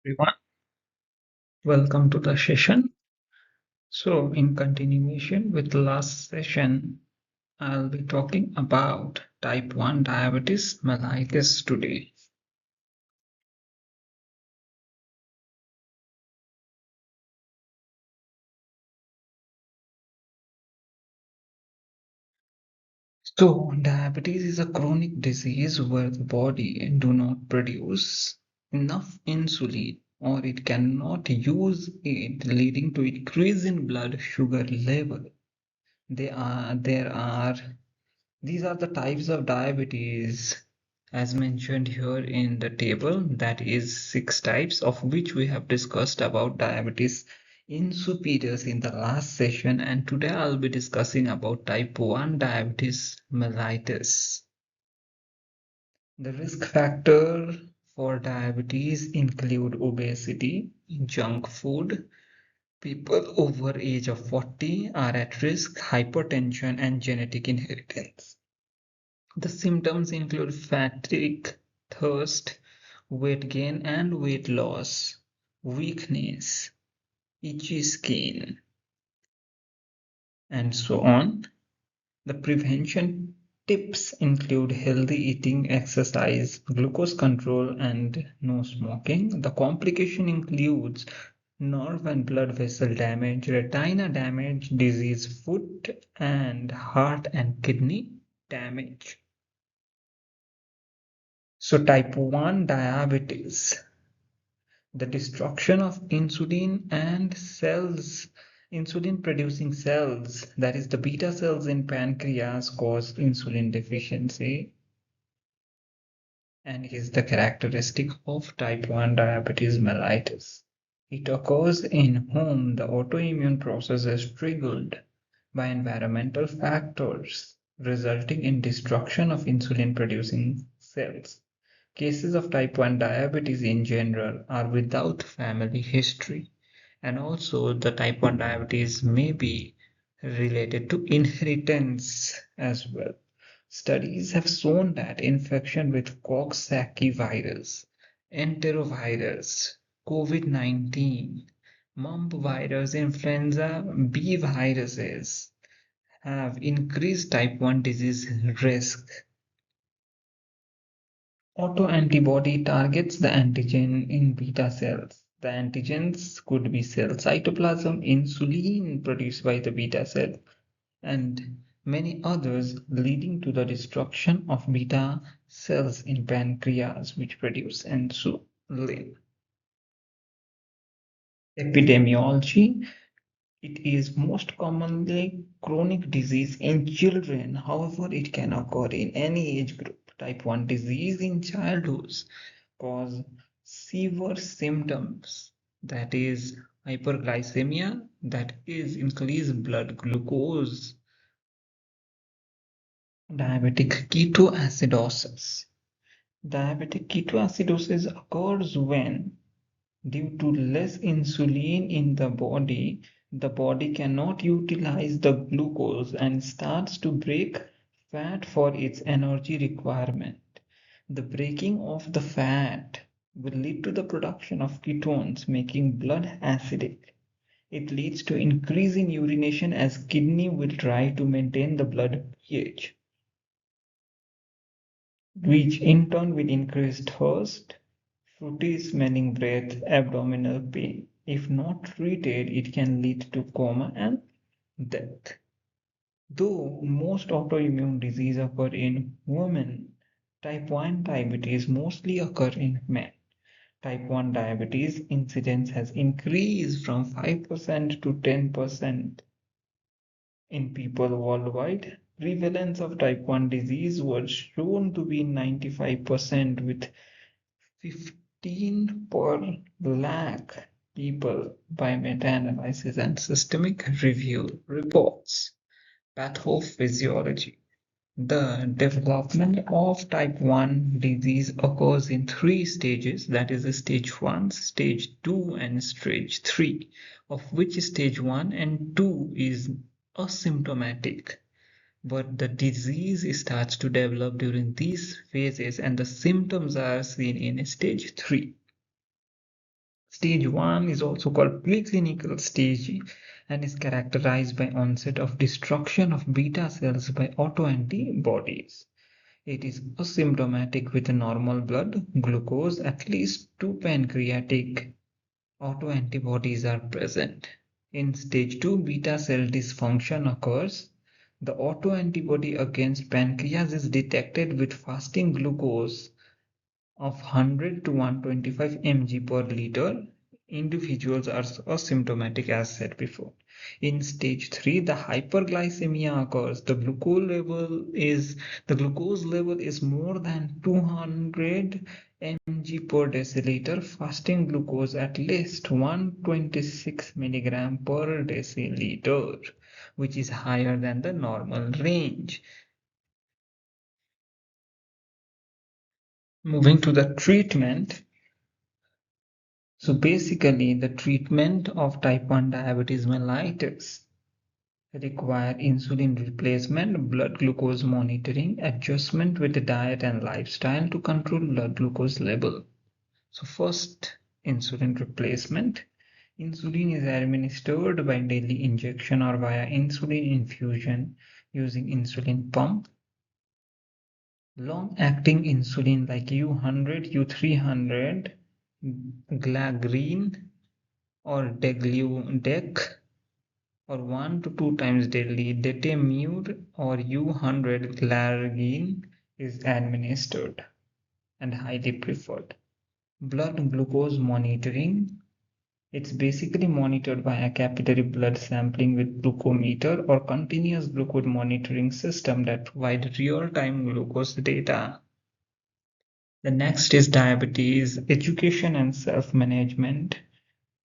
Everyone. Welcome to the session. So, in continuation with the last session, I'll be talking about type 1 diabetes mellitus today. So, diabetes is a chronic disease where the body do not produce enough insulin or it cannot use it, leading to increase in blood sugar level. There are These are the types of diabetes as mentioned here in the table. That is six types, of which we have discussed about diabetes insipidus in the last session, and today I'll be discussing about type 1 diabetes mellitus. The risk factor for diabetes include obesity, junk food. People over age of 40 are at risk, hypertension and genetic inheritance. The symptoms include fatigue, thirst, weight gain and weight loss, weakness, itchy skin, and so on. The prevention tips include healthy eating, exercise, glucose control, and no smoking. The complication includes nerve and blood vessel damage, retina damage, disease, foot and heart and kidney damage. So type 1 diabetes, the destruction of insulin and cells, insulin producing cells, that is the beta cells in pancreas, cause insulin deficiency and is the characteristic of type 1 diabetes mellitus. It occurs in whom the autoimmune process is triggered by environmental factors, resulting in destruction of insulin producing cells. Cases of type 1 diabetes in general are without family history, and also the type 1 diabetes may be related to inheritance as well. Studies have shown that infection with Coxsackie virus, enterovirus, COVID-19, mumps virus, influenza B viruses have increased type 1 disease risk. Autoantibody targets the antigen in beta cells. The antigens could be cell cytoplasm, insulin produced by the beta cell, and many others, leading to the destruction of beta cells in pancreas, which produce insulin. Epidemiology. It is most commonly chronic disease in children. However, it can occur in any age group. Type 1 disease in childhood cause severe symptoms, that is hyperglycemia, that is increased blood glucose, diabetic ketoacidosis. Diabetic ketoacidosis occurs when, due to less insulin in the body cannot utilize the glucose and starts to break fat for its energy requirement. The breaking of the fat will lead to the production of ketones, making blood acidic. It leads to increase in urination as kidney will try to maintain the blood pH, which in turn will increase thirst, fruity smelling breath, abdominal pain. If not treated, it can lead to coma and death. Though most autoimmune diseases occur in women, type 1 diabetes mostly occur in men. Type 1 diabetes incidence has increased from 5% to 10% in people worldwide. Prevalence of type 1 disease was shown to be 95% with 15 per lakh people by meta-analysis and systemic review reports. Pathophysiology. The development of type 1 disease occurs in three stages, that is stage 1, stage 2 and stage 3, of which stage 1 and 2 is asymptomatic. But the disease starts to develop during these phases and the symptoms are seen in stage 3. Stage 1 is also called preclinical stage and is characterized by onset of destruction of beta cells by autoantibodies. It is asymptomatic with normal blood glucose. At least two pancreatic autoantibodies are present. In stage 2, beta cell dysfunction occurs. The autoantibody against pancreas is detected with fasting glucose of 100 to 125 mg per liter. Individuals are asymptomatic as said before. In stage 3, the hyperglycemia occurs. The glucose level is more than 200 mg per deciliter. Fasting glucose at least 126 milligram per deciliter, which is higher than the normal range. Moving to the treatment. So basically, the treatment of type 1 diabetes mellitus require insulin replacement, blood glucose monitoring, adjustment with the diet and lifestyle to control blood glucose level. So first, insulin replacement. Insulin is administered by daily injection or via insulin infusion using insulin pump. Long-acting insulin like U100, U300, Glagreen or Degludec or 1 to 2 times daily. Detemir or U100 Glargine is administered and highly preferred. Blood glucose monitoring. It's basically monitored by a capillary blood sampling with glucometer or continuous glucose monitoring system that provide real-time glucose data. The next is diabetes education and self-management.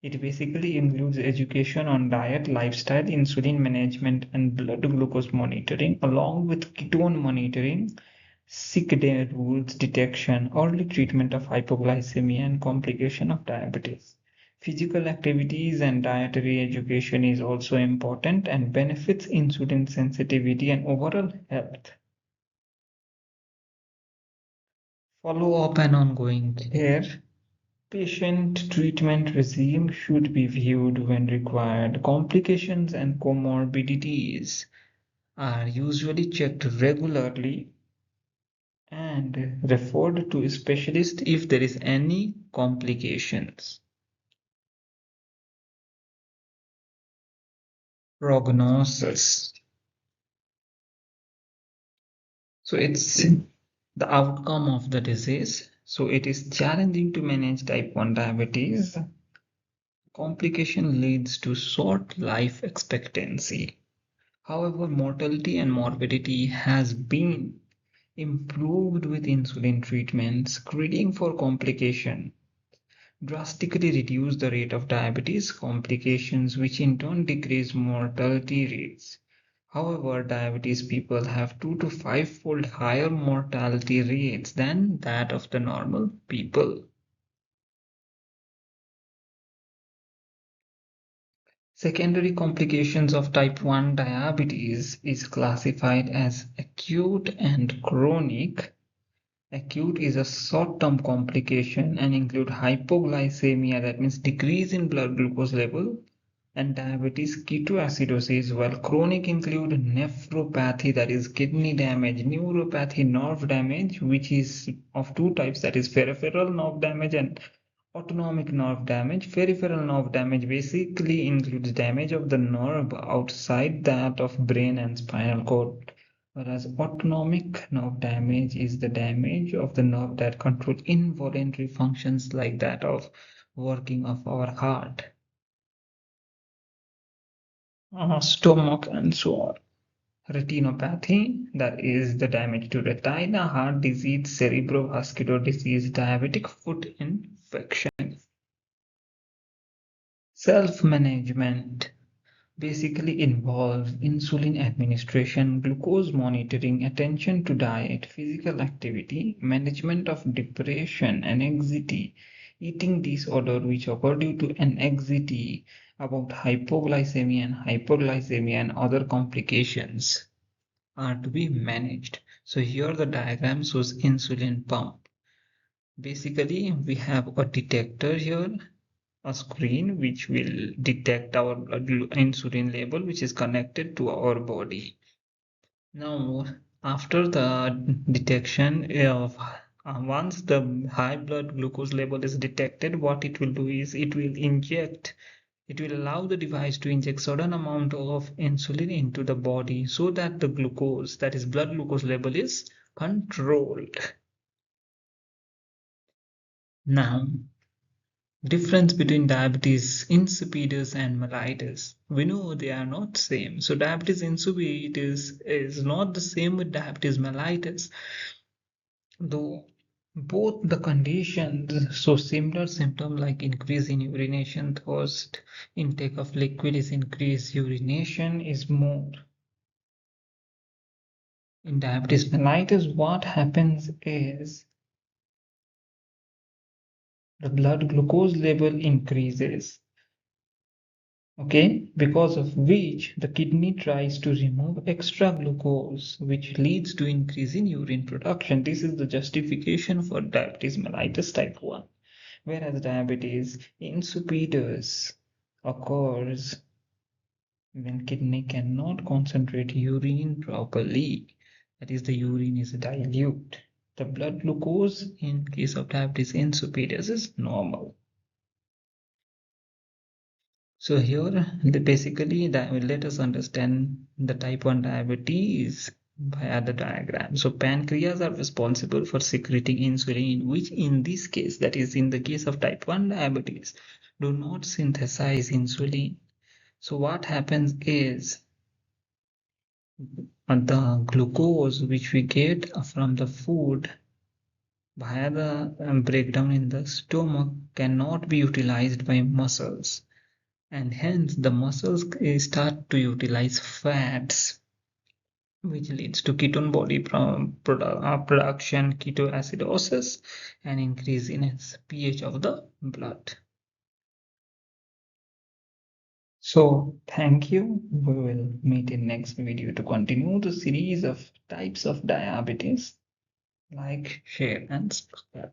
It basically includes education on diet, lifestyle, insulin management, and blood glucose monitoring, along with ketone monitoring, sick day rules detection, early treatment of hypoglycemia, and complication of diabetes. Physical activities and dietary education is also important and benefits insulin sensitivity and overall health. Follow-up and ongoing care. Patient treatment regime should be viewed when required. Complications and comorbidities are usually checked regularly and referred to a specialist if there is any complications. Prognosis. So it's the outcome of the disease. So it is challenging to manage type 1 diabetes. Complication leads to short life expectancy. However, mortality and morbidity has been improved with insulin treatment. Screening for complication drastically reduce the rate of diabetes complications, which in turn decrease mortality rates. However, diabetes people have 2 to 5-fold higher mortality rates than that of the normal people. Secondary complications of type 1 diabetes is classified as acute and chronic. Acute is a short-term complication and include hypoglycemia, that means decrease in blood glucose level, and diabetes ketoacidosis, while chronic include nephropathy, that is kidney damage, neuropathy, nerve damage, which is of two types, that is peripheral nerve damage and autonomic nerve damage. Peripheral nerve damage basically includes damage of the nerve outside that of brain and spinal cord, whereas autonomic nerve damage is the damage of the nerve that control involuntary functions like that of working of our heart, stomach, and so on. Retinopathy, that is the damage to retina, heart disease, cerebrovascular disease, diabetic foot infection. Self-management basically involves insulin administration, glucose monitoring, attention to diet, physical activity, management of depression, anxiety, eating disorder which occur due to anxiety about hypoglycemia and hyperglycemia and other complications are to be managed. So here the diagram shows insulin pump. Basically, we have a detector here a screen which will detect our insulin level, which is connected to our body. Now, after the detection of once the high blood glucose level is detected, what it will do is it will allow the device to inject certain amount of insulin into the body so that the glucose, that is blood glucose level, is controlled. Now, difference between diabetes insipidus and mellitus. We know they are not same. So diabetes insipidus is not the same with diabetes mellitus, though both the conditions show similar symptoms like increase in urination, thirst, intake of liquid is increased, urination is more. In diabetes mellitus, what happens is the blood glucose level increases, okay, because of which the kidney tries to remove extra glucose, which leads to increase in urine production. This is the justification for diabetes mellitus type 1. Whereas diabetes insipidus occurs when kidney cannot concentrate urine properly, that is, the urine is dilute. The blood glucose in case of diabetes insipidus is normal. So here, basically, let us understand the type 1 diabetes via the diagram. So pancreas are responsible for secreting insulin, which in this case, that is in the case of type 1 diabetes, do not synthesize insulin. So what happens is the glucose which we get from the food via the breakdown in the stomach cannot be utilized by muscles, and hence the muscles start to utilize fats, which leads to ketone body production, ketoacidosis, and increase in pH of the blood. So thank you. We will meet in next video to continue the series of types of diabetes. Like, share, and subscribe.